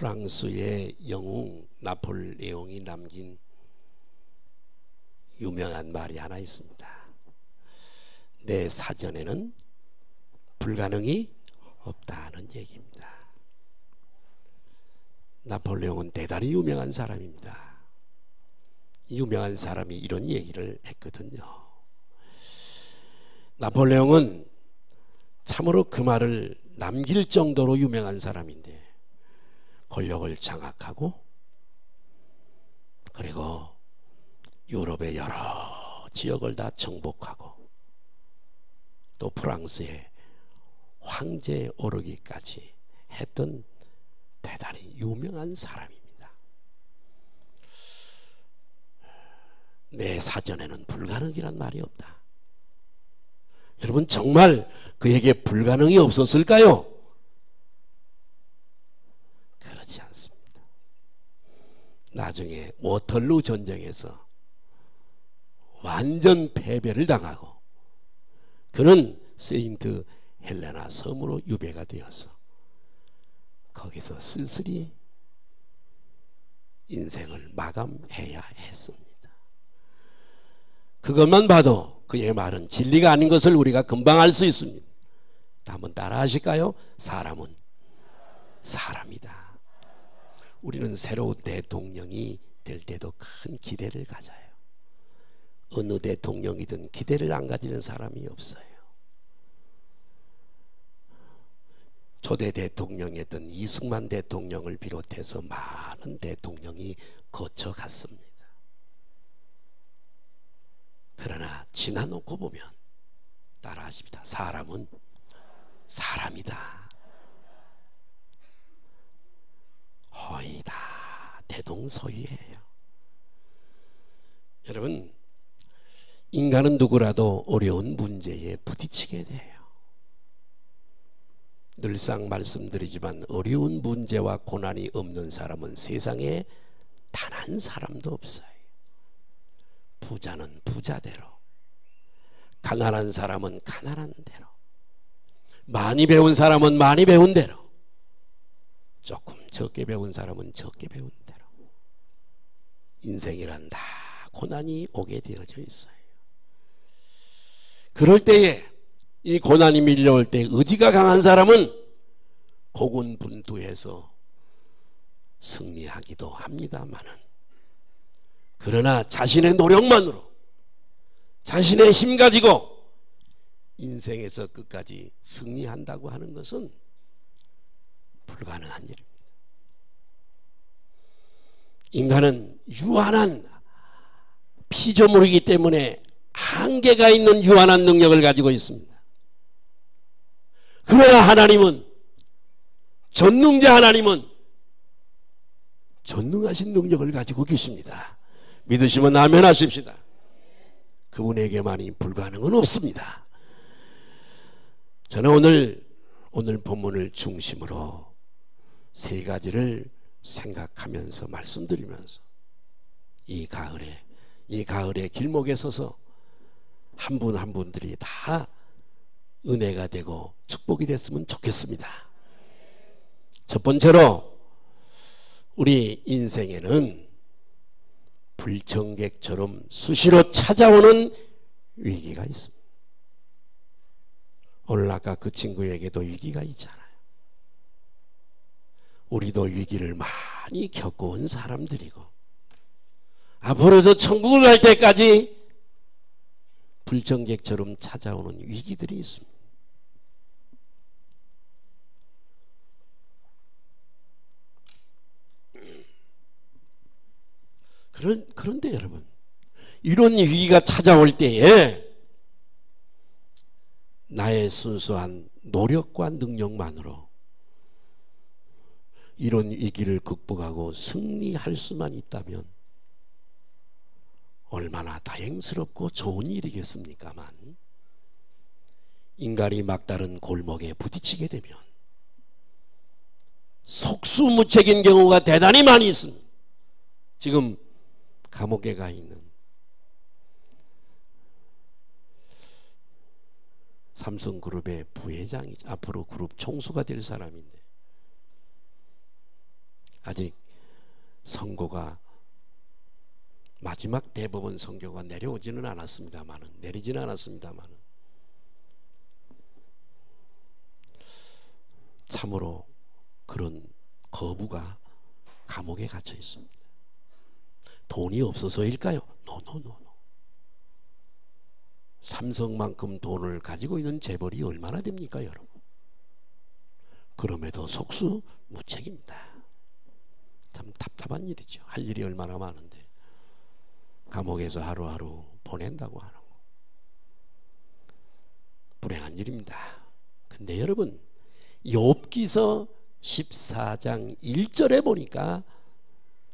프랑스의 영웅 나폴레옹이 남긴 유명한 말이 하나 있습니다. 내 사전에는 불가능이 없다는 얘기입니다. 나폴레옹은 대단히 유명한 사람입니다. 유명한 사람이 이런 얘기를 했거든요. 나폴레옹은 참으로 그 말을 남길 정도로 유명한 사람인데 권력을 장악하고 그리고 유럽의 여러 지역을 다 정복하고 또 프랑스의 황제에 오르기까지 했던 대단히 유명한 사람입니다. 내 사전에는 불가능이란 말이 없다. 여러분 정말 그에게 불가능이 없었을까요? 그렇지 않습니다. 나중에 워털루 전쟁에서 완전 패배를 당하고 그는 세인트 헬레나 섬으로 유배가 되어서 거기서 쓸쓸히 인생을 마감해야 했습니다. 그것만 봐도 그의 말은 진리가 아닌 것을 우리가 금방 알 수 있습니다. 한번 따라 하실까요? 사람은 사람이다. 우리는 새로운 대통령이 될 때도 큰 기대를 가져요. 어느 대통령이든 기대를 안 가지는 사람이 없어요. 초대 대통령이었던 이승만 대통령을 비롯해서 많은 대통령이 거쳐갔습니다. 그러나 지나놓고 보면 따라하십니다. 사람은 사람이다. 거의 다 대동소이해요. 여러분, 인간은 누구라도 어려운 문제에 부딪히게 돼요. 늘상 말씀드리지만 어려운 문제와 고난이 없는 사람은 세상에 단 한 사람도 없어요. 부자는 부자대로, 가난한 사람은 가난한 대로, 많이 배운 사람은 많이 배운 대로, 조금 적게 배운 사람은 적게 배운 대로 인생이란 다 고난이 오게 되어져 있어요. 그럴 때에 이 고난이 밀려올 때 의지가 강한 사람은 고군분투해서 승리하기도 합니다만은, 그러나 자신의 노력만으로 자신의 힘 가지고 인생에서 끝까지 승리한다고 하는 것은 불가능한 일입니다. 인간은 유한한 피조물이기 때문에 한계가 있는 유한한 능력을 가지고 있습니다. 그러나 하나님은, 전능자 하나님은 전능하신 능력을 가지고 계십니다. 믿으시면 아멘 하십시다. 그분에게만이 불가능은 없습니다. 저는 오늘 본문을 중심으로 세 가지를 생각하면서 말씀드리면서 이 가을의 길목에 서서 한 분 한 분들이 다 은혜가 되고 축복이 됐으면 좋겠습니다. 첫 번째로 우리 인생에는 불청객처럼 수시로 찾아오는 위기가 있습니다. 오늘 아까 그 친구에게도 위기가 있잖아요. 우리도 위기를 많이 겪어온 사람들이고 앞으로 저 천국을 갈 때까지 불청객처럼 찾아오는 위기들이 있습니다. 그런데 여러분, 이런 위기가 찾아올 때에 나의 순수한 노력과 능력만으로 이런 위기를 극복하고 승리할 수만 있다면 얼마나 다행스럽고 좋은 일이겠습니까만, 인간이 막다른 골목에 부딪히게 되면 속수무책인 경우가 대단히 많이 있습니다. 지금 감옥에 가 있는 삼성그룹의 부회장이죠. 앞으로 그룹 총수가 될 사람인데 아직 선고가 마지막 대법원 선고가 내리지는 않았습니다만은 참으로 그런 거부가 감옥에 갇혀 있습니다. 돈이 없어서일까요? 노. 삼성만큼 돈을 가지고 있는 재벌이 얼마나 됩니까, 여러분? 그럼에도 속수무책입니다. 참 답답한 일이죠. 할 일이 얼마나 많은데 감옥에서 하루하루 보낸다고 하는 거. 불행한 일입니다. 근데 여러분, 욥기서 14장 1절에 보니까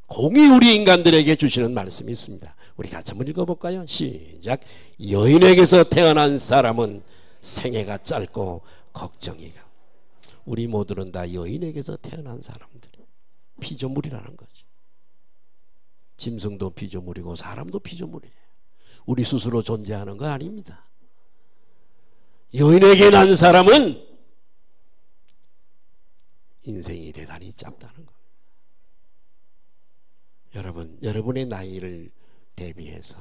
공이 우리 인간들에게 주시는 말씀이 있습니다. 우리 같이 한번 읽어볼까요? 시작. 여인에게서 태어난 사람은 생애가 짧고 걱정이 가. 우리 모두는 다 여인에게서 태어난 사람들, 피조물이라는 거죠. 짐승도 피조물이고 사람도 피조물이에요. 우리 스스로 존재하는 거 아닙니다. 여인에게 난 사람은 인생이 대단히 짧다는 겁니다. 여러분의 나이를 대비해서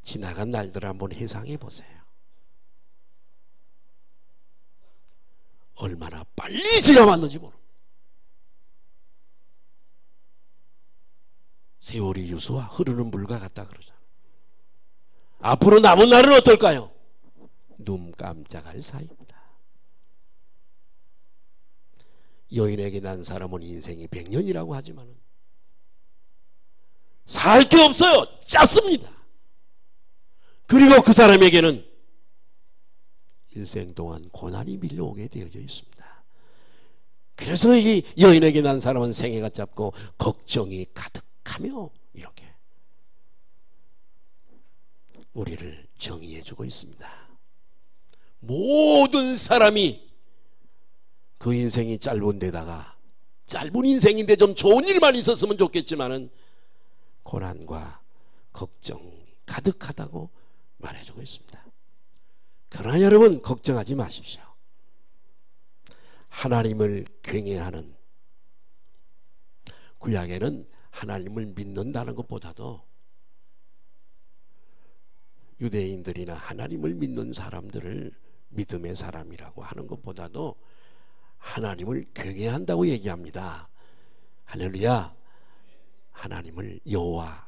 지나간 날들을 한번 회상해 보세요. 얼마나 빨리 지나왔는지 모릅니다. 세월이 유수와 흐르는 물과 같다 그러잖아요. 앞으로 남은 날은 어떨까요? 눈 깜짝할 사이입니다. 여인에게 난 사람은 인생이 100년이라고 하지만 살 게 없어요. 짧습니다. 그리고 그 사람에게는 일생 동안 고난이 밀려오게 되어져 있습니다. 그래서 이 여인에게 난 사람은 생애가 짧고 걱정이 가득하며 이렇게 우리를 정의해주고 있습니다. 모든 사람이 그 인생이 짧은 데다가 짧은 인생인데 좀 좋은 일만 있었으면 좋겠지만은 고난과 걱정이 가득하다고 말해주고 있습니다. 그러나 여러분, 걱정하지 마십시오. 하나님을 경외하는, 구약에는 하나님을 믿는다는 것보다도 유대인들이나 하나님을 믿는 사람들을 믿음의 사람이라고 하는 것보다도 하나님을 경외한다고 얘기합니다. 할렐루야. 하나님을, 여호와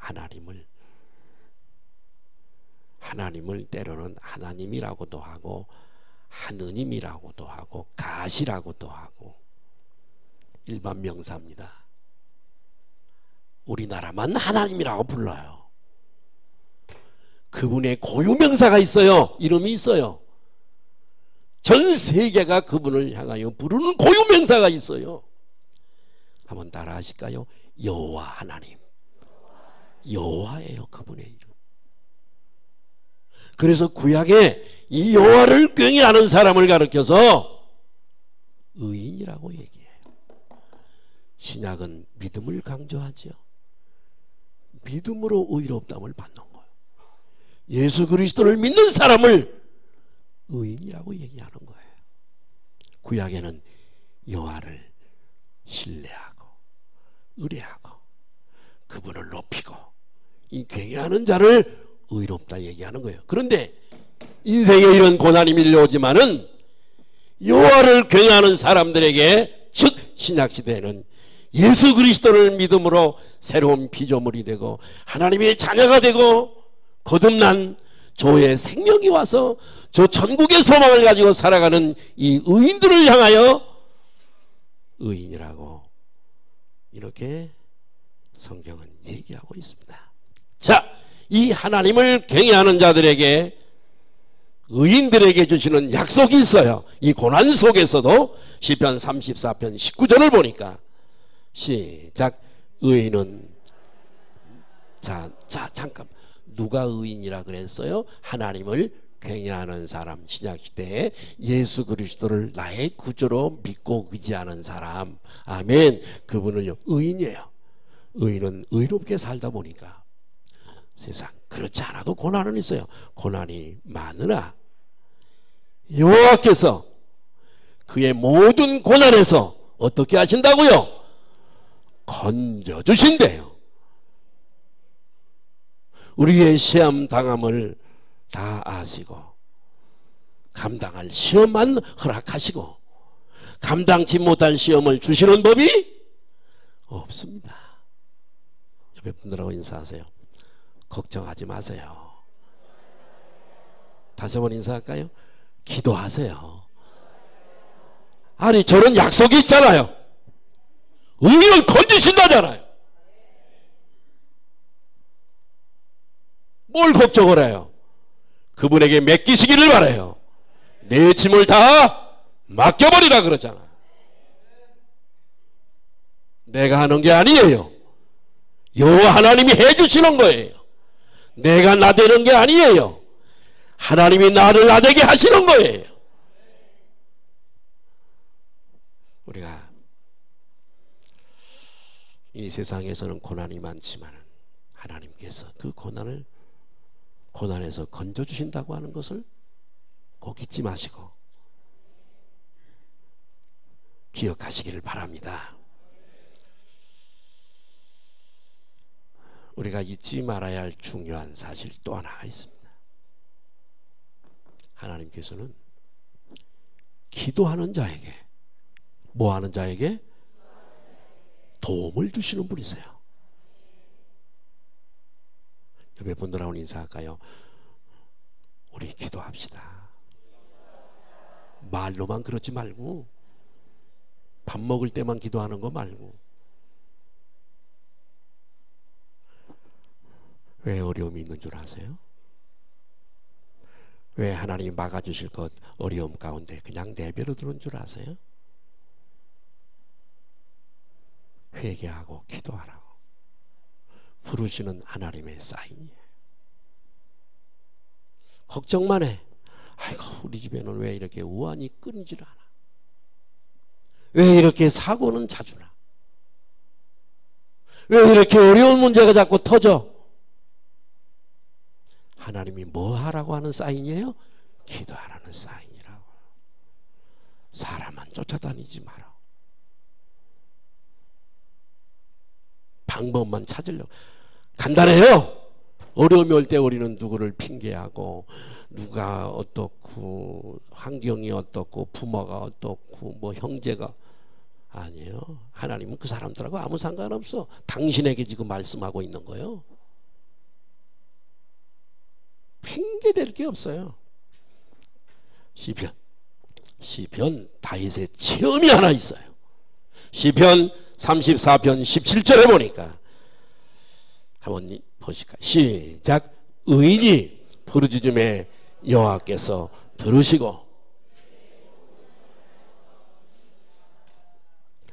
하나님을 때로는 하나님이라고도 하고 하느님이라고도 하고 가시라고도 하고 일반 명사입니다. 우리나라만 하나님이라고 불러요. 그분의 고유명사가 있어요. 이름이 있어요. 전 세계가 그분을 향하여 부르는 고유명사가 있어요. 한번 따라 하실까요? 여호와 하나님. 여호와예요, 그분의 이름. 그래서 구약에 이 여호와를 경외하는 사람을 가르쳐서 의인이라고 얘기해요. 신약은 믿음을 강조하죠. 믿음으로 의롭다함을 받는 거예요. 예수 그리스도를 믿는 사람을 의인이라고 얘기하는 거예요. 구약에는 여호와를 신뢰하고 의뢰하고 그분을 높이고 이 경외하는 자를 의롭다 얘기하는 거예요. 그런데 인생에 이런 고난이 밀려오지만은 여호와를 경외하는 사람들에게, 즉 신약시대에는 예수 그리스도를 믿음으로 새로운 피조물이 되고 하나님의 자녀가 되고 거듭난 조의 생명이 와서 저 천국의 소망을 가지고 살아가는 이 의인들을 향하여 의인이라고 이렇게 성경은 얘기하고 있습니다. 자, 이 하나님을 경외하는 자들에게, 의인들에게 주시는 약속이 있어요. 이 고난 속에서도 시편 34편 19절을 보니까 시작. 의인은 잠깐, 누가 의인이라 그랬어요? 하나님을 경외하는 사람. 신약시대에 예수 그리스도를 나의 구주로 믿고 의지하는 사람, 아멘, 그분을요 의인이에요. 의인은 의롭게 살다 보니까 세상 그렇지 않아도 고난은 있어요. 고난이 많으나 여호와께서 그의 모든 고난에서 어떻게 하신다고요? 건져주신대요. 우리의 시험 당함을 다 아시고 감당할 시험만 허락하시고 감당치 못할 시험을 주시는 법이 없습니다. 옆에 분들하고 인사하세요. 걱정하지 마세요. 다시 한번 인사할까요? 기도하세요. 아니 저런 약속이 있잖아요. 의인을 건지신다잖아요. 뭘 걱정을 해요? 그분에게 맡기시기를 바라요. 내 짐을 다 맡겨버리라 그러잖아요. 내가 하는 게 아니에요. 여호와 하나님이 해주시는 거예요. 내가 나대는 게 아니에요. 하나님이 나를 나대게 하시는 거예요. 우리가 이 세상에서는 고난이 많지만 하나님께서 그 고난에서 건져주신다고 하는 것을 꼭 잊지 마시고 기억하시기를 바랍니다. 우리가 잊지 말아야 할 중요한 사실 또 하나가 있습니다. 하나님께서는 기도하는 자에게, 뭐하는 자에게? 도움을 주시는 분이세요. 옆에 분들하고 인사할까요? 우리 기도합시다. 말로만 그러지 말고 밥 먹을 때만 기도하는 거 말고. 왜 어려움이 있는 줄 아세요? 왜 하나님이 막아주실 것 어려움 가운데 그냥 내버려 두는 줄 아세요? 회개하고 기도하라고 부르시는 하나님의 사인이에요. 걱정만 해. 아이고 우리 집에는 왜 이렇게 우환이 끊이질 않아? 왜 이렇게 사고는 자주 나? 왜 이렇게 어려운 문제가 자꾸 터져? 하나님이 뭐 하라고 하는 사인이에요? 기도하라는 사인이라고. 사람만 쫓아다니지 마라. 방법만 찾으려고. 간단해요. 어려움이 올 때 우리는 누구를 핑계하고 누가 어떻고 환경이 어떻고 부모가 어떻고 뭐 형제가 아니에요. 하나님은 그 사람들하고 아무 상관없어. 당신에게 지금 말씀하고 있는 거예요. 핑계 댈 게 없어요. 시편 다윗의 체험이 하나 있어요. 시편 34편 17절에 보니까 한번 보실까요? 시작. 의인이 부르짖음에 여호와께서 들으시고.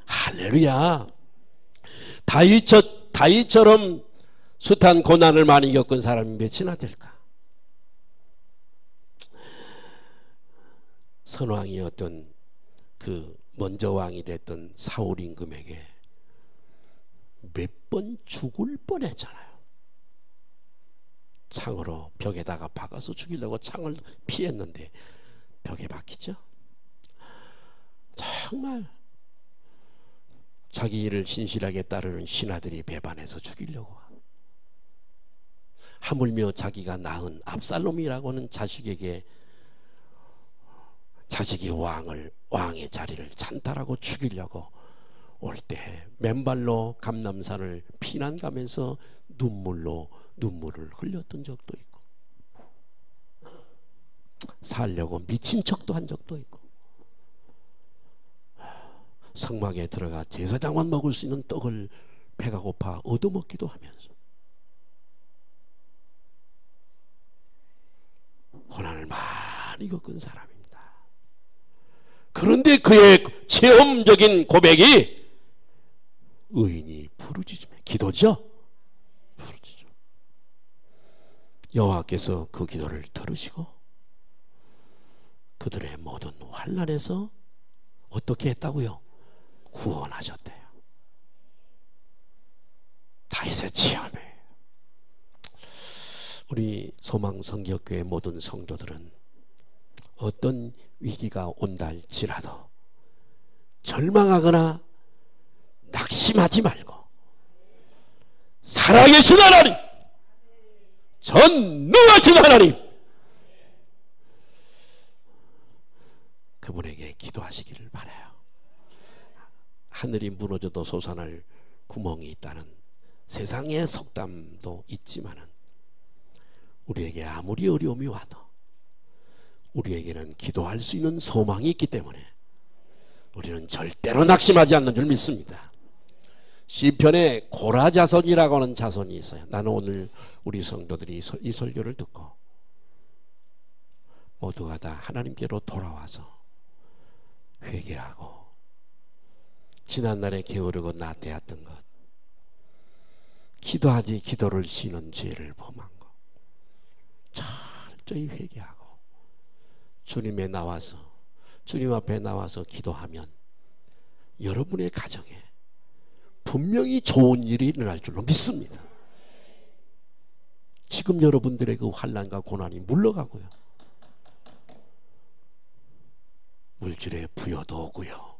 할렐루야. 다윗처럼 숱한 고난을 많이 겪은 사람이 몇이나 될까? 선왕이었던 그 먼저 왕이 됐던 사울 임금에게 몇 번 죽을 뻔했잖아요. 창으로 벽에다가 박아서 죽이려고 창을 피했는데 벽에 박히죠. 정말 자기 일을 신실하게 따르는 신하들이 배반해서 죽이려고, 하물며 자기가 낳은 압살롬이라고는 자식에게 자식이 왕의 자리를 찬탈하고 죽이려고 올 때 맨발로 감람산을 피난 가면서 눈물을 흘렸던 적도 있고, 살려고 미친 척도 한 적도 있고, 성막에 들어가 제사장만 먹을 수 있는 떡을 배가 고파 얻어먹기도 하면서 고난을 많이 겪은 사람입니다. 그런데 그의 체험적인 고백이 의인이 부르짖음에, 기도죠. 부르짖음. 여호와께서 그 기도를 들으시고 그들의 모든 환난에서 어떻게 했다고요? 구원하셨대요. 다윗의 체험이에요. 우리 소망성격교회 모든 성도들은 어떤 위기가 온다 할지라도 절망하거나 낙심하지 말고 살아계신 하나님, 전능하신 하나님, 그분에게 기도하시기를 바라요. 하늘이 무너져도 솟아날 구멍이 있다는 세상의 속담도 있지만은 우리에게 아무리 어려움이 와도 우리에게는 기도할 수 있는 소망이 있기 때문에 우리는 절대로 낙심하지 않는 줄 믿습니다. 시편에 고라자손이라고 하는 자손이 있어요. 나는 오늘 우리 성도들이 이 설교를 듣고 모두가 다 하나님께로 돌아와서 회개하고 지난날에 게으르고 나태했던 것, 기도하지 기도를 쉬는 죄를 범한 것 철저히 회개하고 주님 앞에 나와서 기도하면 여러분의 가정에 분명히 좋은 일이 일어날 줄로 믿습니다. 지금 여러분들의 그 환난과 고난이 물러가고요, 물질의 부여도 오고요,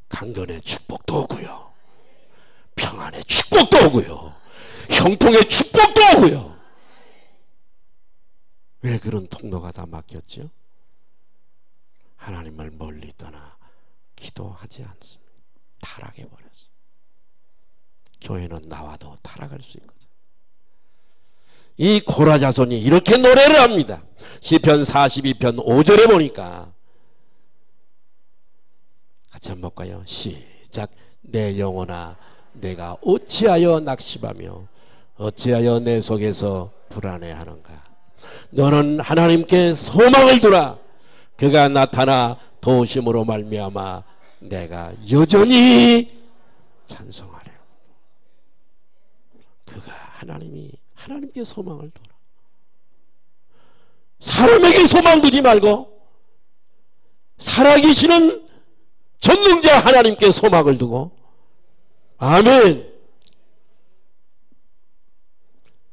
강건의 축복도 오고요, 평안의 축복도 오고요, 형통의 축복도 오고요. 왜 그런 통로가 다 막혔죠? 하나님을 멀리 떠나 기도하지 않습니다. 타락해버렸어요. 교회는 나와도 타락할 수 있거든. 이 고라자손이 이렇게 노래를 합니다. 시편 42편 5절에 보니까 같이 한번 볼까요? 시작. 내 영혼아 내가 어찌하여 낙심하며 어찌하여 내 속에서 불안해하는가. 너는 하나님께 소망을 두라. 그가 나타나 도우심으로 말미암아 내가 여전히 찬송하리라. 그가 하나님께 소망을 두라. 사람에게 소망 두지 말고 살아계시는 전능자 하나님께 소망을 두고, 아멘.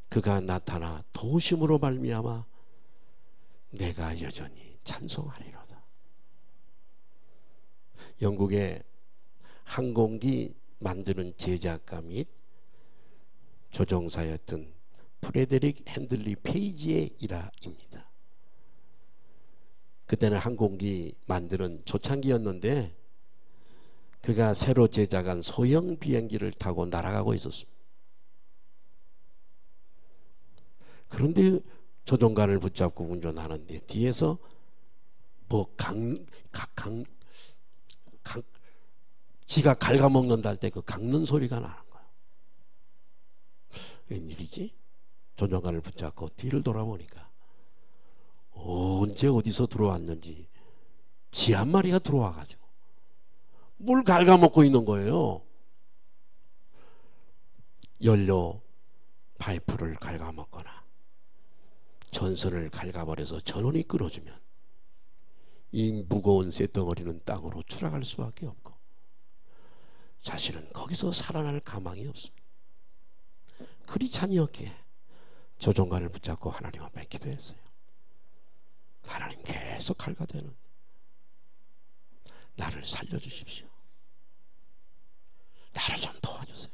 그가 나타나 도우심으로 말미암아 내가 여전히 찬송하리로다. 영국의 항공기 만드는 제작가 및 조종사였던 프레데릭 핸들리 페이지의 일화입니다. 그때는 항공기 만드는 초창기였는데 그가 새로 제작한 소형 비행기를 타고 날아가고 있었습니다. 그런데 조종관을 붙잡고 운전하는데 뒤에서 지가 갉아먹는다 할 때 그 갉는 소리가 나는 거예요. 웬일이지? 조종관을 붙잡고 뒤를 돌아보니까 언제 어디서 들어왔는지 지 한 마리가 들어와가지고 뭘 갉아먹고 있는 거예요. 연료 파이프를 갉아먹거나 전선을 갉아버려서 전원이 끊어지면 이 무거운 쇳덩어리는 땅으로 추락할 수밖에 없고 자신은 거기서 살아날 가망이 없습니다. 그리 찬이었기에 조종관을 붙잡고 하나님 앞에 기도했어요. 하나님 계속 갈가대는 나를 살려주십시오. 나를 좀 도와주세요.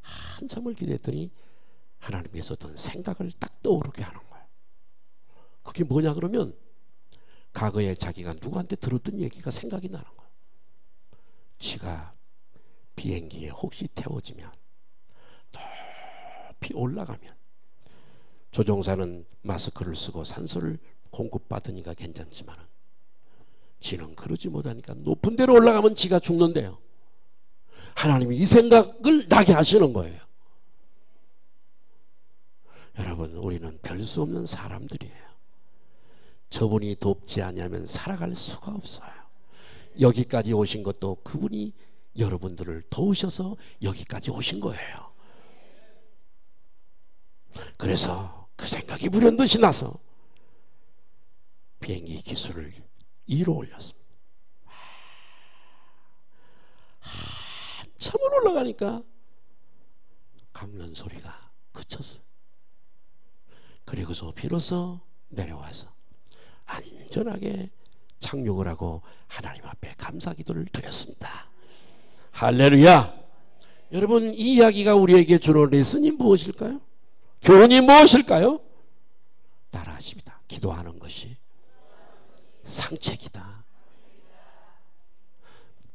한참을 기도했더니 하나님께서 어떤 생각을 딱 떠오르게 하는 거예요. 그게 뭐냐 그러면 과거에 자기가 누구한테 들었던 얘기가 생각이 나는 거예요. 지가 비행기에 혹시 태워지면 높이 올라가면 조종사는 마스크를 쓰고 산소를 공급받으니까 괜찮지만 지는 그러지 못하니까 높은 데로 올라가면 지가 죽는데요. 하나님이 이 생각을 나게 하시는 거예요. 여러분, 우리는 별 수 없는 사람들이에요. 저분이 돕지 않으면 살아갈 수가 없어요. 여기까지 오신 것도 그분이 여러분들을 도우셔서 여기까지 오신 거예요. 그래서 그 생각이 불현듯이 나서 비행기 기술을 2로 올렸습니다. 한참을 올라가니까 깎는 소리가 그쳤어요. 그리고서 비로소 내려와서 안전하게 착륙을 하고 하나님 앞에 감사 기도를 드렸습니다. 할렐루야. 여러분, 이 이야기가 우리에게 주는 레슨이 무엇일까요? 교훈이 무엇일까요? 따라하십니다. 기도하는 것이 상책이다.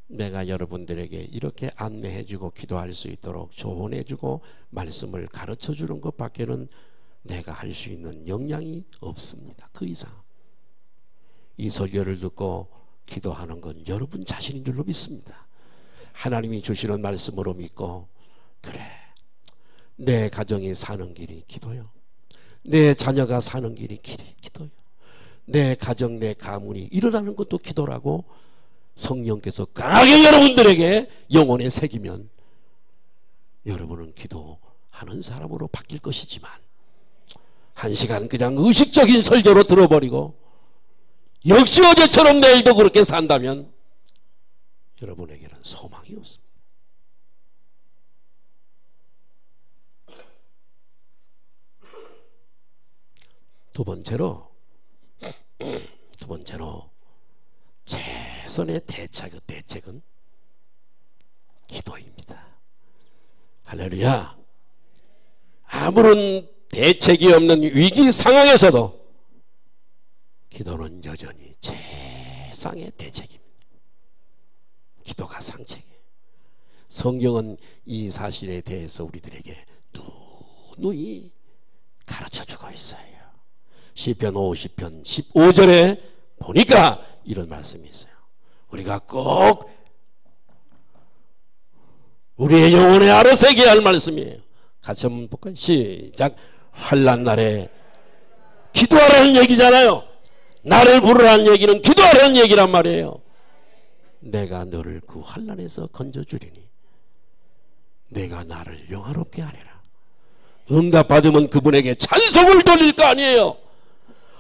내가 여러분들에게 이렇게 안내해주고 기도할 수 있도록 조언해주고 말씀을 가르쳐주는 것밖에는 내가 할 수 있는 역량이 없습니다. 그 이상. 이 설교를 듣고 기도하는 건 여러분 자신인 줄로 믿습니다. 하나님이 주시는 말씀으로 믿고, 그래, 내 가정이 사는 길이 기도요, 내 자녀가 사는 길이 기도요, 내 가정 내 가문이 일어나는 것도 기도라고 성령께서 강하게 여러분들에게 영혼에 새기면 여러분은 기도하는 사람으로 바뀔 것이지만, 한 시간 그냥 의식적인 설교로 들어버리고 역시 어제처럼 내일도 그렇게 산다면 여러분에게는 소망이 없습니다. 두 번째로 최선의 대책은 기도입니다. 할렐루야. 아무런 대책이 없는 위기 상황에서도 기도는 여전히 최상의 대책입니다. 기도가 상책이에요. 성경은 이 사실에 대해서 우리들에게 누누이 가르쳐주고 있어요. 시편 50편 15절에 보니까 이런 말씀이 있어요. 우리가 꼭 우리의 영혼에 알아새겨야 할 말씀이에요. 같이 한번 볼까요? 시작. 환난 날에 기도하라는 얘기잖아요. 나를 부르라는 얘기는 기도하라는 얘기란 말이에요. 내가 너를 그 환난에서 건져주리니 내가 나를 영화롭게 하리라. 응답받으면 그분에게 찬송을 돌릴 거 아니에요.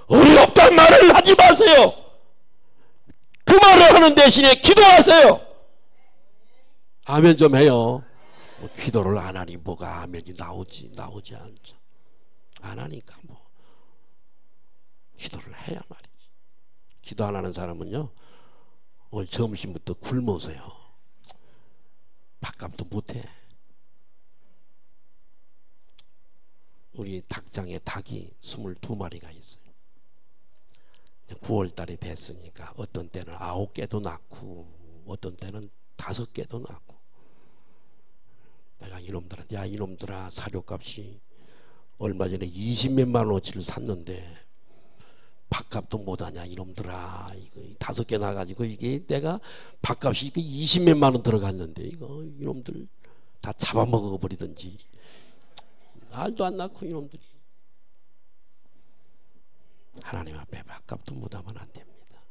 어렵단 말을 하지 마세요. 그 말을 하는 대신에 기도하세요. 아멘 좀 해요. 뭐 기도를 안 하니 뭐가 아멘이 나오지 않죠. 안 하니까 뭐 기도를 해야 말이지. 기도 안 하는 사람은요, 오늘 점심부터 굶어서요, 밥값도 못해. 우리 닭장에 닭이 22마리가 있어요. 9월달이 됐으니까 어떤 때는 9개도 낳고 어떤 때는 5개도 낳고, 내가 이놈들한테, 야 이놈들아, 사료값이 얼마 전에 20몇만 원어치를 샀는데 밥값도 못하냐 이놈들아, 이거 5개 나가지고 이게 내가 밥값이 20몇만 원 들어갔는데 이거 이놈들 다 잡아먹어 버리든지. 알도 안 낳고 이놈들이. 하나님 앞에 밥값도 못하면 안 됩니다.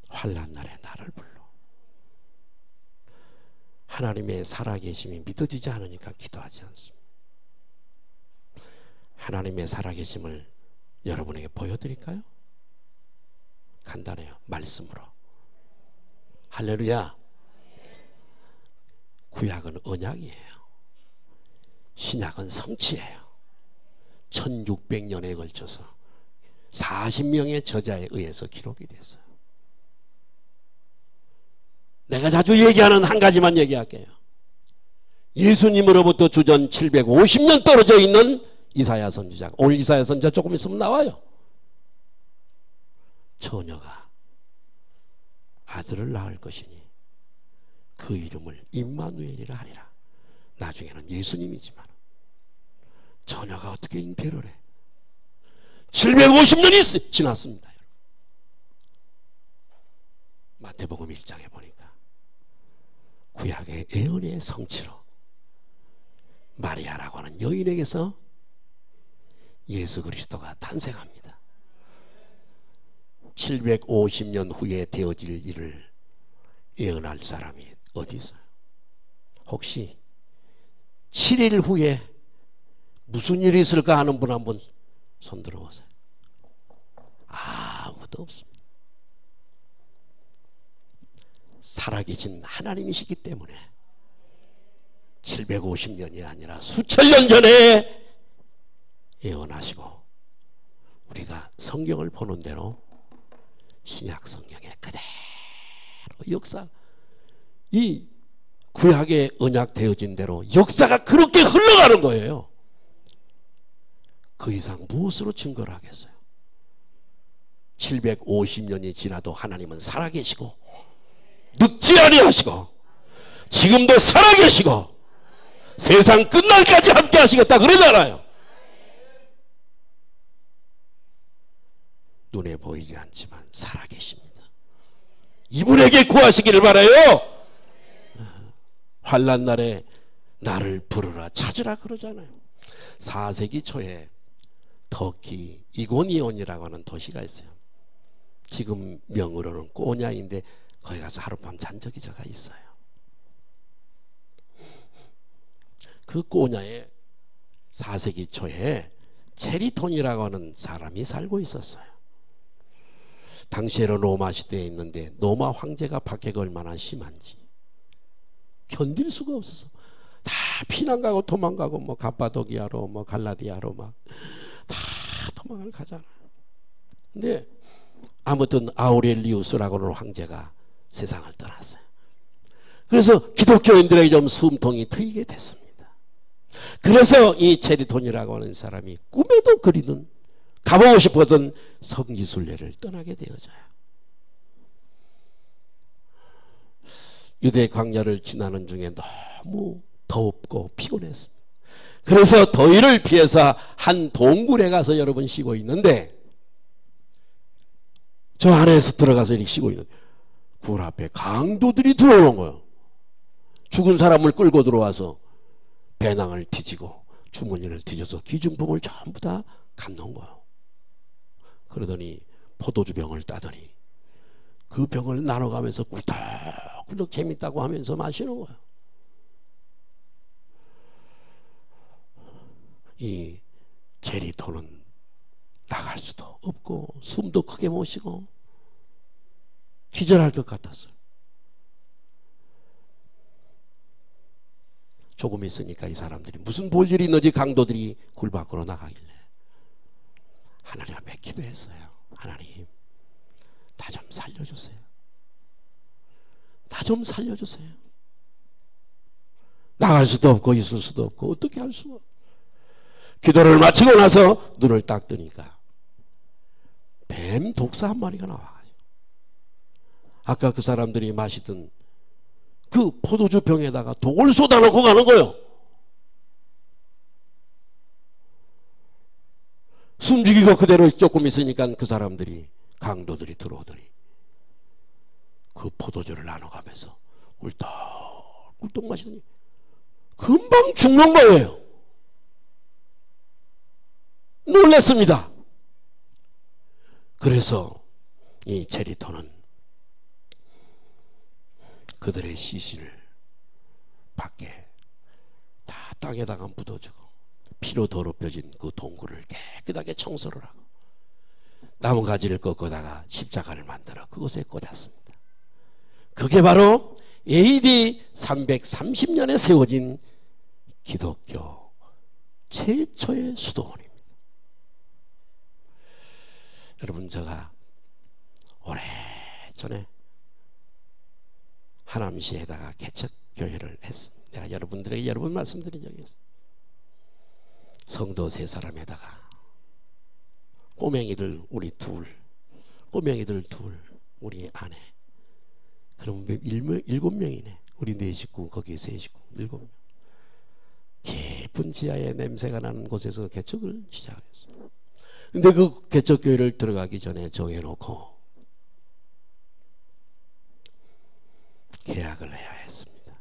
환난 날에 나를 불러. 하나님의 살아계심이 믿어지지 않으니까 기도하지 않습니다. 하나님의 살아계심을 여러분에게 보여드릴까요? 간단해요. 말씀으로. 할렐루야. 구약은 언약이에요. 신약은 성취예요. 1600년에 걸쳐서 40명의 저자에 의해서 기록이 됐어요. 내가 자주 얘기하는 한 가지만 얘기할게요. 예수님으로부터 주전 750년 떨어져 있는 이사야 선지자, 오늘 이사야 선지자 조금 있으면 나와요. 처녀가 아들을 낳을 것이니 그 이름을 임마누엘이라 하리라. 나중에는 예수님이지만 처녀가 어떻게 잉태를 해? 750년이 지났습니다. 마태복음 1장에 보니까 구약의 예언의 성취로 마리아라고 하는 여인에게서 예수 그리스도가 탄생합니다. 750년 후에 되어질 일을 예언할 사람이 어디 있어요? 혹시 7일 후에 무슨 일이 있을까 하는 분 한번 손 들어보세요. 아무도 없습니다. 살아계신 하나님이시기 때문에 750년이 아니라 수천 년 전에 예언하시고 우리가 성경을 보는 대로 신약 성경에 그대로 역사. 이 구약에 언약되어진 대로 역사가 그렇게 흘러가는 거예요. 그 이상 무엇으로 증거를 하겠어요? 750년이 지나도 하나님은 살아계시고 늙지 아니하시고 지금도 살아계시고 세상 끝날까지 함께 하시겠다 그러잖아요. 눈에 보이지 않지만 살아계십니다. 이분에게 구하시기를 바라요. 환난 날에 나를 부르라 찾으라 그러잖아요. 4세기 초에 터키 이고니온이라고 하는 도시가 있어요. 지금 명으로는 꼬냐인데 거기 가서 하룻밤 잔 적이 제가 있어요. 그 꼬냐에 4세기 초에 체리톤이라고 하는 사람이 살고 있었어요. 당시에는 로마 시대에 있는데 로마 황제가 박해가 얼마나 심한지 견딜 수가 없어서 다 피난 가고 도망가고 뭐 갑바도기아로 뭐 갈라디아로 막 다 도망을 가잖아요. 근데 아무튼 아우렐리우스라고 하는 황제가 세상을 떠났어요. 그래서 기독교인들에게 좀 숨통이 트이게 됐습니다. 그래서 이 체리톤이라고 하는 사람이 꿈에도 그리던 가보고 싶었던 성지순례를 떠나게 되어져요. 유대 광야를 지나는 중에 너무 덥고 피곤했습니다. 그래서 더위를 피해서 한 동굴에 가서 여러분 쉬고 있는데 저 안에서 들어가서 이렇게 쉬고 있는데 굴 앞에 강도들이 들어오는 거예요. 죽은 사람을 끌고 들어와서 배낭을 뒤지고 주머니를 뒤져서 기준품을 전부 다 갖는 거예요. 그러더니 포도주 병을 따더니 그 병을 나눠가면서 꿀떡꿀떡 재밌다고 하면서 마시는 거예요. 이 체리톤은 나갈 수도 없고 숨도 크게 못 쉬고 기절할 것 같았어요. 조금 있으니까 이 사람들이 무슨 볼 일이 있는지 강도들이 굴 밖으로 나가길래 하나님 앞에 기도했어요. 하나님, 나 좀 살려주세요. 나 좀 살려주세요. 나갈 수도 없고 있을 수도 없고 어떻게 할 수가. 기도를 마치고 나서 눈을 딱 뜨니까 뱀 독사 한 마리가 나와가지고 아까 그 사람들이 마시던 그 포도주 병에다가 독을 쏟아놓고 가는 거예요. 숨죽이고 그대로 조금 있으니까 그 사람들이 강도들이 들어오더니 그 포도주를 나눠가면서 꿀떡꿀떡 마시더니 금방 죽는 거예요. 놀랐습니다. 그래서 이 체리톤은 그들의 시신을 밖에 다 땅에다가 묻어주고 피로 더럽혀진 그 동굴을 깨끗하게 청소를 하고 나무가지를 꺾어다가 십자가를 만들어 그곳에 꽂았습니다. 그게 바로 AD 330년에 세워진 기독교 최초의 수도원입니다. 여러분, 제가 오래전에 하남시에다가 개척교회를 했습니다. 내가 여러분들에게 여러 번 말씀드린 적이 있어요. 성도 3사람에다가 꼬맹이들 우리 둘, 꼬맹이들 둘, 우리 아내. 그럼 7명이네. 우리 4식구, 거기 3식구, 7명. 깊은 지하에 냄새가 나는 곳에서 개척을 시작했어요. 근데 그 개척교회를 들어가기 전에 정해놓고 계약을 해야 했습니다.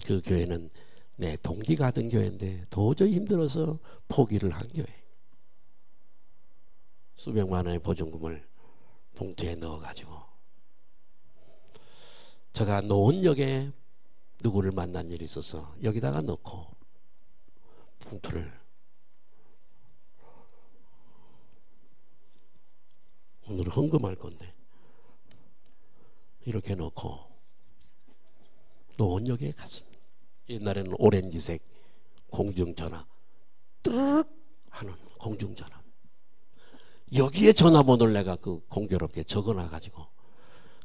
그 교회는 내 동기가 하던 교회인데 도저히 힘들어서 포기를 한 교회. 수백만 원의 보증금을 봉투에 넣어가지고 제가 노원역에 누구를 만난 일이 있어서 여기다가 넣고 봉투를 오늘 헌금할 건데 이렇게 넣고 노원역에 갔습니다. 옛날에는 오렌지색 공중전화 뜨르륵 하는 공중전화, 여기에 전화번호를 내가 그 공교롭게 적어놔가지고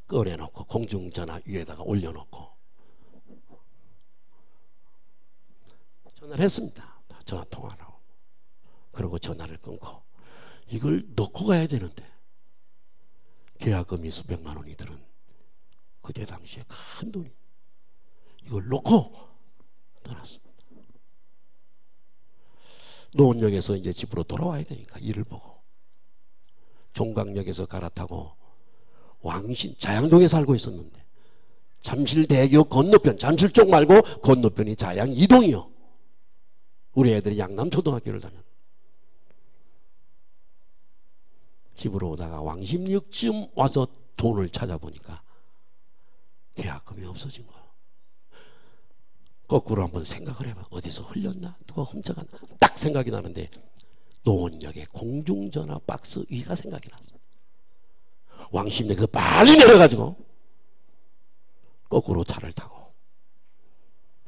꺼내놓고 공중전화 위에다가 올려놓고 전화를 했습니다. 전화통화를 하고. 그리고 전화를 끊고 이걸 넣고 가야 되는데 계약금이 수백만 원이 들은 그때 당시에 큰 돈이 이걸 놓고 떠났습니다. 노원역에서 이제 집으로 돌아와야 되니까 일을 보고 종강역에서 갈아타고 왕신 자양동에 살고 있었는데 잠실대교 건너편, 잠실 쪽 말고 건너편이 자양 이동이요. 우리 애들이 양남초등학교를 다녔. 집으로 오다가 왕십리역쯤 와서 돈을 찾아보니까 계약금이 없어진 거야. 거꾸로 한번 생각을 해봐. 어디서 흘렸나? 누가 훔쳐갔나? 딱 생각이 나는데 노원역의 공중전화 박스 위가 생각이 났어. 왕십리역에서 빨리 내려가지고 거꾸로 차를 타고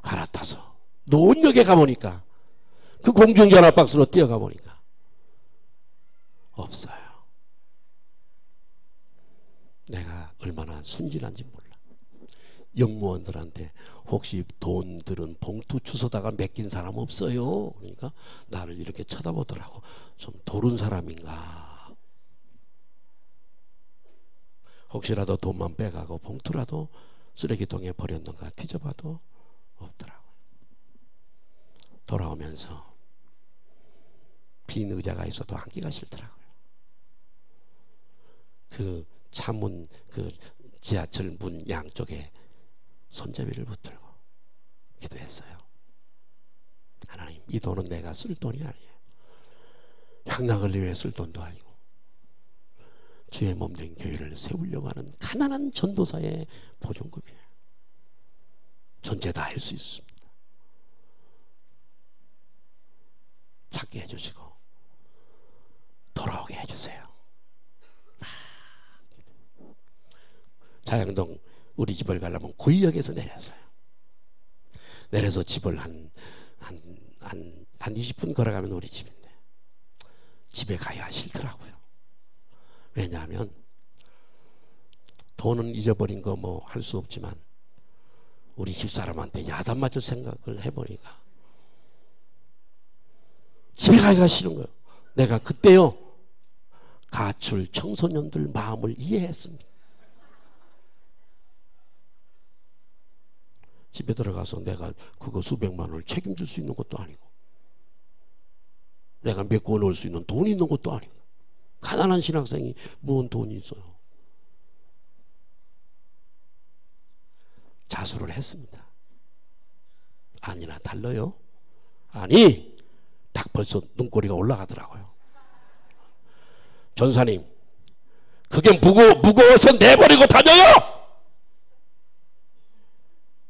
갈아타서 노원역에 가보니까 그 공중전화 박스로 뛰어가 보니까 없어요. 내가 얼마나 순진한지 몰라. 영무원들한테 혹시 돈들은 봉투 주워다가 맡긴 사람 없어요? 그러니까 나를 이렇게 쳐다보더라고. 좀 도른 사람인가? 혹시라도 돈만 빼가고 봉투라도 쓰레기통에 버렸는가 뒤져봐도 없더라고요. 돌아오면서 빈 의자가 있어도 앉기가 싫더라고요. 그 차문, 그 지하철 문 양쪽에 손잡이를 붙들고 기도했어요. 하나님, 이 돈은 내가 쓸 돈이 아니에요. 향락을 위해 쓸 돈도 아니고 주의 몸된 교회를 세우려고 하는 가난한 전도사의 보존금이에요. 전체 다 할 수 있습니다. 찾게 해주시고 돌아오게 해주세요. 자양동 우리 집을 가려면 구의역에서 내렸어요. 내려서 집을 한 20분 걸어가면 우리 집인데 집에 가야 싫더라고요. 왜냐하면 돈은 잊어버린 거 뭐 할 수 없지만 우리 집사람한테 야단 맞을 생각을 해보니까 집에 가기가 싫은 거예요. 내가 그때요 가출 청소년들 마음을 이해했습니다. 집에 들어가서 내가 그거 수백만 원을 책임질 수 있는 것도 아니고 내가 메꿔 놓을 수 있는 돈이 있는 것도 아니고 가난한 신학생이 무슨 돈이 있어요. 자수를 했습니다. 아니나 달라요? 아니, 딱 벌써 눈꼬리가 올라가더라고요. 전사님, 그게 무거워서 내버리고 다녀요!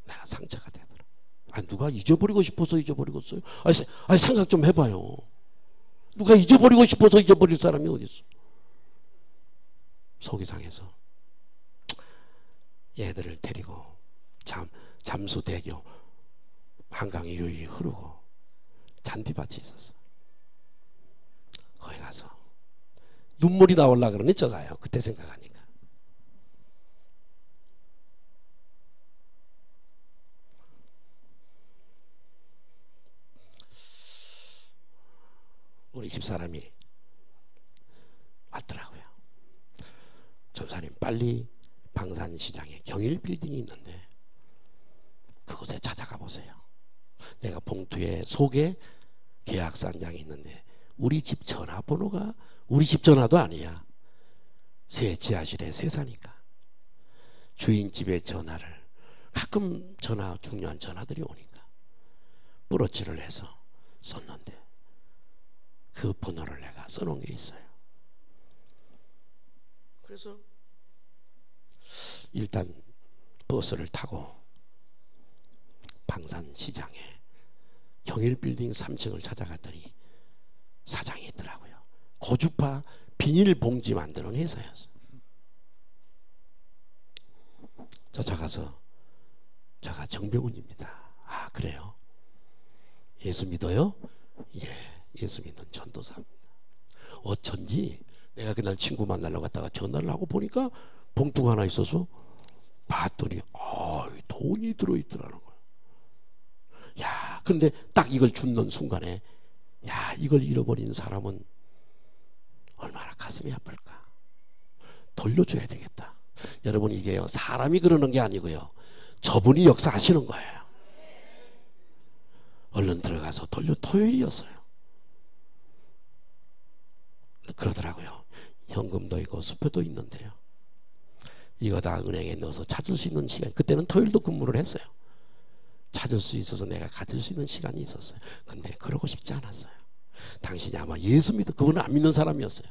내가 상처가 되더라. 아니, 누가 잊어버리고 싶어서 잊어버리겠어요? 아니, 생각 좀 해봐요. 누가 잊어버리고 싶어서 잊어버릴 사람이 어디 있어? 속이 상해서 얘들을 데리고 잠수대교 한강이 유유히 흐르고 잔디밭이 있었어. 거기 가서 눈물이 나올라 그러니 저가요. 그때 생각하니까. 우리 집사람이 왔더라고요. 전사님, 빨리 방산시장에 경일빌딩이 있는데 그곳에 찾아가 보세요. 내가 봉투에 속에 계약서 한 장이 있는데 우리 집 전화번호가 우리 집 전화도 아니야. 새 지하실에 새 사니까 주인 집에 전화를 가끔 중요한 전화들이 오니까 부러치를 해서 썼는데 그 번호를 내가 써놓은 게 있어요. 그래서 일단 버스를 타고 방산시장에 경일빌딩 3층을 찾아갔더니 사장이 있더라고요. 고주파 비닐봉지 만드는 회사였어요. 찾아가서 제가 정병훈입니다. 아, 그래요? 예수 믿어요? 예, 예수 믿는 전도사입니다. 어쩐지 내가 그날 친구 만나러 갔다가 전화를 하고 보니까 봉투가 하나 있어서 봤더니 돈이 들어있더라는 거예요. 야, 근데 딱 이걸 줍는 순간에 야, 이걸 잃어버린 사람은 얼마나 가슴이 아플까. 돌려줘야 되겠다. 여러분, 이게요, 사람이 그러는 게 아니고요, 저분이 역사하시는 거예요. 얼른 들어가서 토요일이었어요. 그러더라고요. 현금도 있고 수표도 있는데요, 이거 다 은행에 넣어서 찾을 수 있는 시간, 그때는 토요일도 근무를 했어요. 찾을 수 있어서 내가 가질 수 있는 시간이 있었어요. 근데 그러고 싶지 않았어요. 당신이 아마 예수 믿어, 그분은 안 믿는 사람이었어요.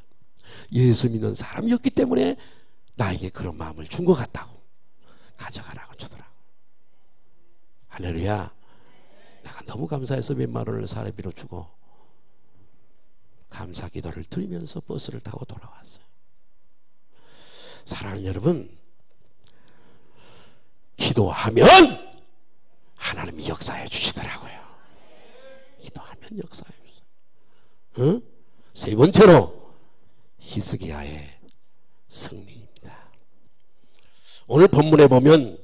예수 믿는 사람이었기 때문에 나에게 그런 마음을 준 것 같다고, 가져가라고 주더라고. 할렐루야. 내가 너무 감사해서 몇만 원을 사례비로 주고 감사 기도를 드리면서 버스를 타고 돌아왔어요. 사랑하는 여러분, 기도하면 하나님이 역사해 주시더라고요. 기도하면 역사해 주세요. 응? 세 번째로 히스기야의 승리입니다. 오늘 본문에 보면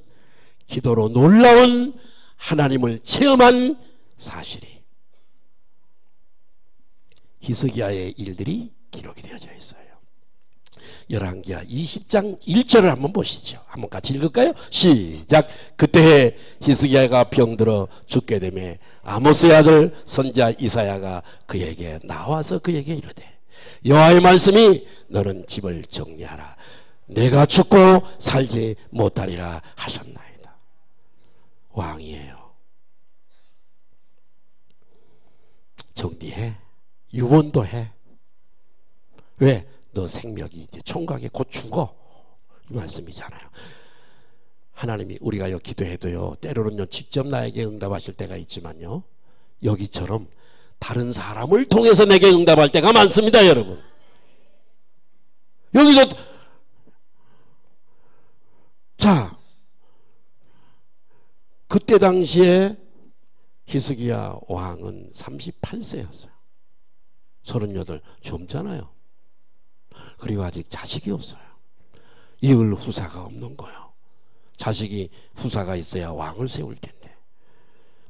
기도로 놀라운 하나님을 체험한 사실이, 히스기야의 일들이 기록이 되어져 있어요. 열왕기하 20장 1절을 한번 보시죠. 한번 같이 읽을까요? 시작. 그때 히스기야가 병들어 죽게 되매 아모스의 아들 선지자 이사야가 그에게 나와서 그에게 이르되, 여호와의 말씀이 너는 집을 정리하라. 내가 죽고 살지 못하리라 하셨나이다. 왕이에요. 정리해. 유언도 해. 왜? 너 생명이 이제 총각에 곧 죽어, 이 말씀이잖아요. 하나님이, 우리가요 기도해도요 때로는요 직접 나에게 응답하실 때가 있지만요, 여기처럼 다른 사람을 통해서 내게 응답할 때가 많습니다. 여러분, 여기도 자, 그때 당시에 히스기야 왕은 38세였어요 38, 젊잖아요. 그리고 아직 자식이 없어요. 이을 후사가 없는 거예요. 자식이, 후사가 있어야 왕을 세울 텐데.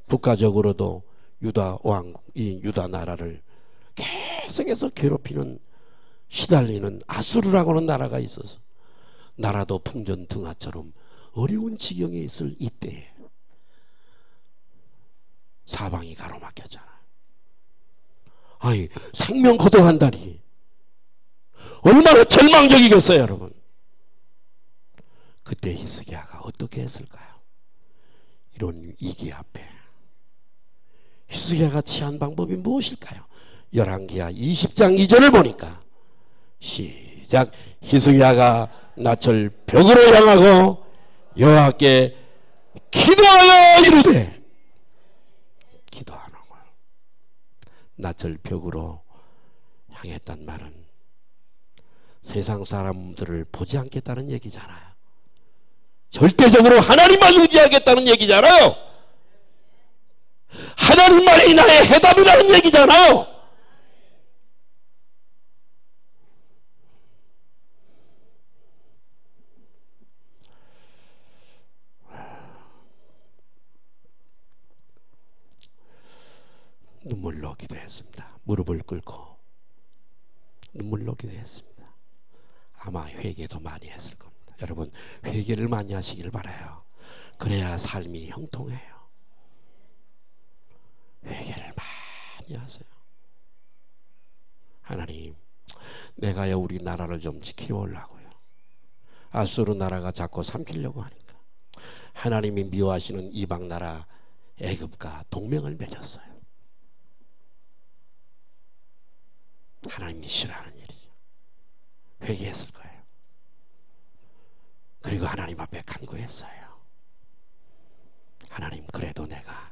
국가적으로도 유다 왕, 이 유다 나라를 계속해서 괴롭히는, 시달리는 아수르라고 하는 나라가 있어서 나라도 풍전등화처럼 어려운 지경에 있을 이때에 사방이 가로막혔잖아요. 아니, 생명 거둬간다니 얼마나 절망적이겠어요, 여러분. 그때 히스기야가 어떻게 했을까요? 이런 위기 앞에 히스기야가 취한 방법이 무엇일까요? 열왕기하 20장 2절을 보니까, 시작. 히스기야가 낯을 벽으로 향하고 여호와께 기도하여 이르되, 기도하는 거예요. 낯을 벽으로 향했단 말은 세상 사람들을 보지 않겠다는 얘기잖아요. 절대적으로 하나님만 의지하겠다는 얘기잖아요. 하나님만이 나의 해답이라는 얘기잖아요. 눈물로 기도했습니다. 무릎을 꿇고 눈물로 기도했습니다. 아마 회개도 많이 했을 겁니다. 여러분, 회개를 많이 하시길 바라요. 그래야 삶이 형통해요. 회개를 많이 하세요. 하나님, 내가요 우리 나라를 좀 지켜오려고요. 아수르 나라가 자꾸 삼키려고 하니까 하나님이 미워하시는 이방 나라 애굽과 동맹을 맺었어요. 하나님이 싫어하는 일이죠. 회개했을 거예요. 그리고 하나님 앞에 간구했어요. 하나님, 그래도 내가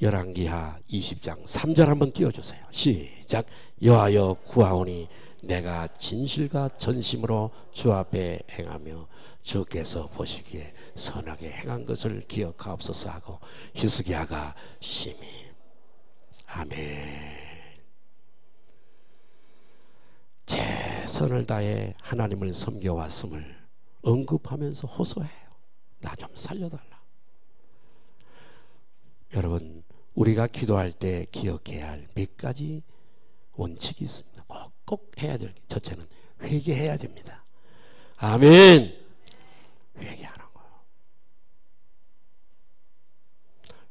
열왕기하 20장 3절 한번 띄워주세요. 시작. 여호와여 구하오니 내가 진실과 전심으로 주 앞에 행하며 주께서 보시기에 선하게 행한 것을 기억하옵소서 하고 히스기야가 심히, 아멘. 최선을 다해 하나님을 섬겨왔음을 언급하면서 호소해요. 나 좀 살려달라. 여러분, 우리가 기도할 때 기억해야 할 몇 가지 원칙이 있습니다. 꼭 해야 될 게, 첫째는 회개해야 됩니다. 아멘. 회개하는 거예요.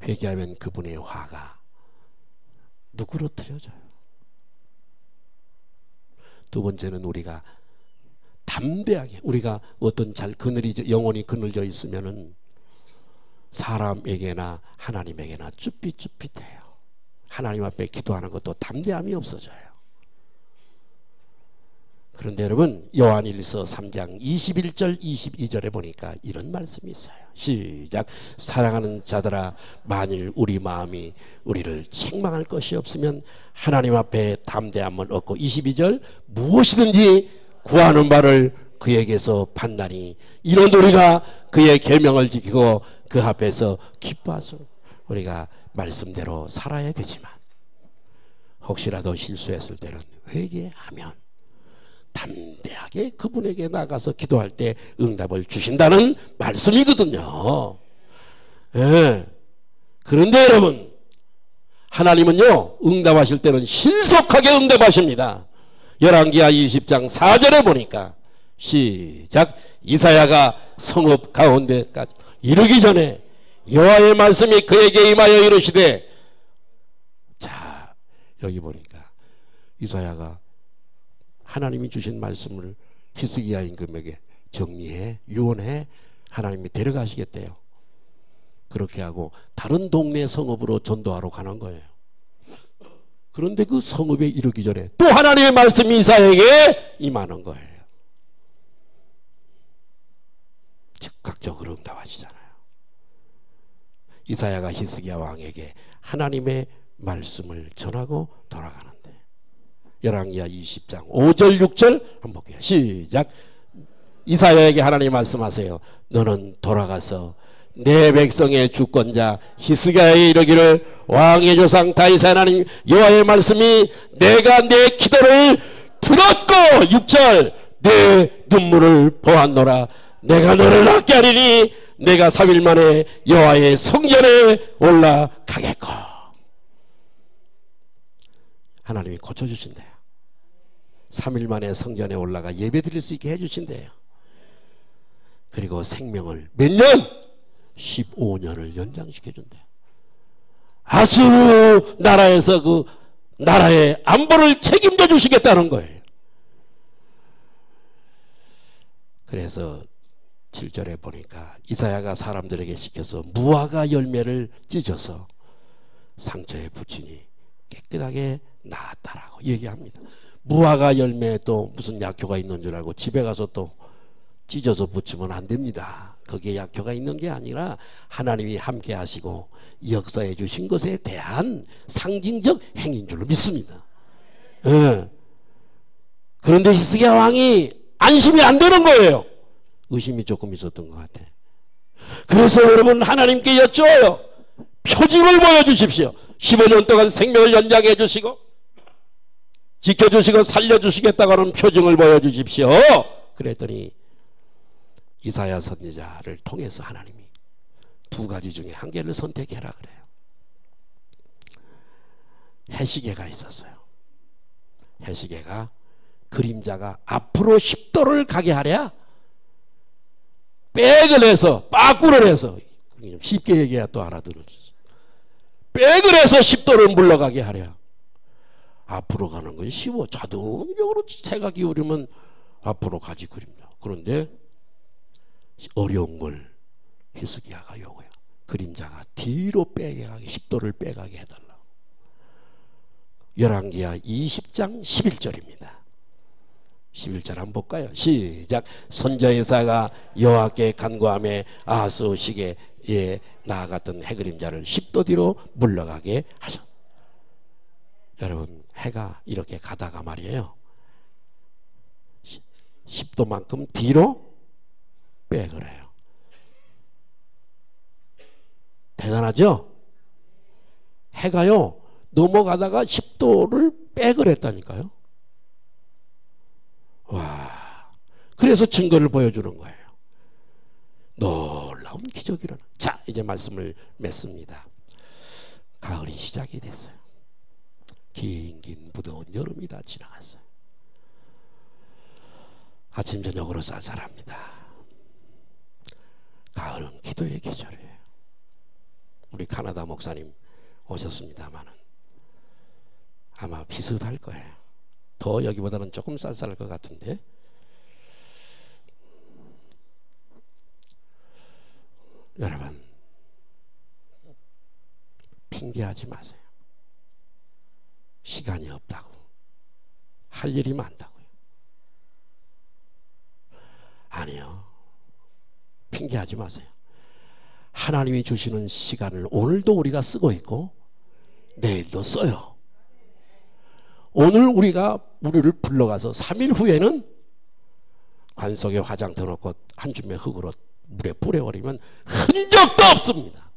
회개하면 그분의 화가 누그러뜨려져요. 두 번째는 우리가 담대하게, 우리가 어떤 영혼이 그늘져 있으면은 사람에게나 하나님에게나 쭈삣쭈삣해요. 하나님 앞에 기도하는 것도 담대함이 없어져요. 그런데 여러분, 요한일서 3장 21절 22절에 보니까 이런 말씀이 있어요. 시작. 사랑하는 자들아, 만일 우리 마음이 우리를 책망할 것이 없으면 하나님 앞에 담대함을 얻고, 22절, 무엇이든지 구하는 바를 그에게서 판단히 이런 우리가 그의 계명을 지키고 그 앞에서 기뻐하소. 우리가 말씀대로 살아야 되지만 혹시라도 실수했을 때는 회개하면 담대하게 그분에게 나가서 기도할 때 응답을 주신다는 말씀이거든요. 예. 그런데 여러분, 하나님은요, 응답하실 때는 신속하게 응답하십니다. 열왕기하 20장 4절에 보니까 시작. 이사야가 성읍 가운데까지 이르기 전에 여호와의 말씀이 그에게 임하여 이르시되, 자, 여기 보니까 이사야가 하나님이 주신 말씀을 히스기야 임금에게 정리해, 유언해 하나님이 데려가시겠대요. 그렇게 하고 다른 동네 성읍으로 전도하러 가는 거예요. 그런데 그 성읍에 이르기 전에 또 하나님의 말씀이 이사야에게 임하는 거예요. 즉각적으로 응답하시잖아요. 이사야가 히스기야 왕에게 하나님의 말씀을 전하고 돌아가는데, 열왕기하 20장 5절 6절 한번 볼게요. 시작. 이사야에게 하나님 말씀하세요. 너는 돌아가서 내 백성의 주권자 히스기야에 이르기를, 왕의 조상 다윗의 하나님 여호와의 말씀이 내가 내 기도를 들었고, 6절, 내 눈물을 보았노라. 내가 너를 낫게 하리니 내가 3일 만에 여호와의 성전에 올라가겠고. 하나님이 고쳐주신대요. 3일 만에 성전에 올라가 예배 드릴 수 있게 해주신대요. 그리고 생명을 몇 년? 15년을 연장시켜준대요. 아수르 나라에서 그 나라의 안보를 책임져 주시겠다는 거예요. 그래서 7절에 보니까 이사야가 사람들에게 시켜서 무화과 열매를 찢어서 상처에 붙이니 깨끗하게 나았다라고 얘기합니다. 무화과 열매에 또 무슨 약효가 있는 줄 알고 집에 가서 또 찢어서 붙이면 안 됩니다. 거기에 약효가 있는 게 아니라 하나님이 함께 하시고 역사해 주신 것에 대한 상징적 행인 줄로 믿습니다. 예. 그런데 히스기야 왕이 안심이 안 되는 거예요. 의심이 조금 있었던 것 같아. 그래서 여러분, 하나님께 여쭤요. 표징을 보여주십시오. 15년 동안 생명을 연장해 주시고 지켜주시고 살려주시겠다고 하는 표징을 보여주십시오. 그랬더니 이사야 선지자를 통해서 하나님이 두 가지 중에 한 개를 선택해라 그래요. 해시계가 있었어요. 해시계가 그림자가 앞으로 10도를 가게 하랴 백을 해서, 빠꾸를 해서, 쉽게 얘기해야 또 알아들을 수 있어요. 백을 해서 10도를 물러가게 하랴. 앞으로 가는 건 쉬워. 자동적으로 해가 기울이면 앞으로 가지 그림자. 그런데 어려운 걸 히스기야가 요구해요. 그림자가 뒤로 빼게 하게, 10도를 빼가게 해달라고. 열왕기하 20장 11절입니다. 11절 한번 볼까요? 시작. 선자 이사야가 여호와께 간구하며 아하스 시계에 나아갔던 해그림자를 10도 뒤로 물러가게 하셨. 여러분, 해가 이렇게 가다가 말이에요, 10도만큼 뒤로 백을 해요. 대단하죠? 해가요 넘어가다가 10도를 백을 했다니까요. 와, 그래서 증거를 보여주는 거예요. 놀라운 기적이라는. 자, 이제 말씀을 맺습니다. 가을이 시작이 됐어요. 긴 무더운 여름이 다 지나갔어요. 아침 저녁으로 쌀쌀합니다. 가을은 기도의 계절이에요. 우리 카나다 목사님 오셨습니다마는 아마 비슷할 거예요. 더 여기보다는 조금 쌀쌀할 것 같은데, 여러분 핑계하지 마세요. 시간이 없다고, 할 일이 많다고요. 아니요, 핑계하지 마세요. 하나님이 주시는 시간을 오늘도 우리가 쓰고 있고 내일도 써요. 오늘 우리를 불러가서 3일 후에는 관 속에 화장 더 넣고 한 줌의 흙으로 물에 뿌려버리면 흔적도 없습니다.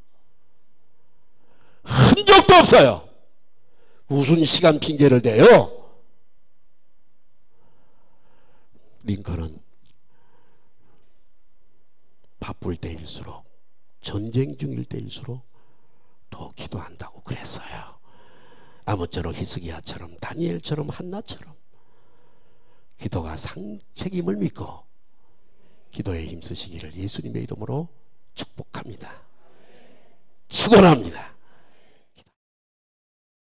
흔적도 없어요. 무슨 시간 핑계를 대요? 링컨은 바쁠 때일수록, 전쟁 중일 때일수록 더 기도한다고 그랬어요. 아모처럼, 히스기야처럼, 다니엘처럼, 한나처럼 기도가 상책임을 믿고 기도에 힘쓰시기를 예수님의 이름으로 축복합니다. 축원합니다.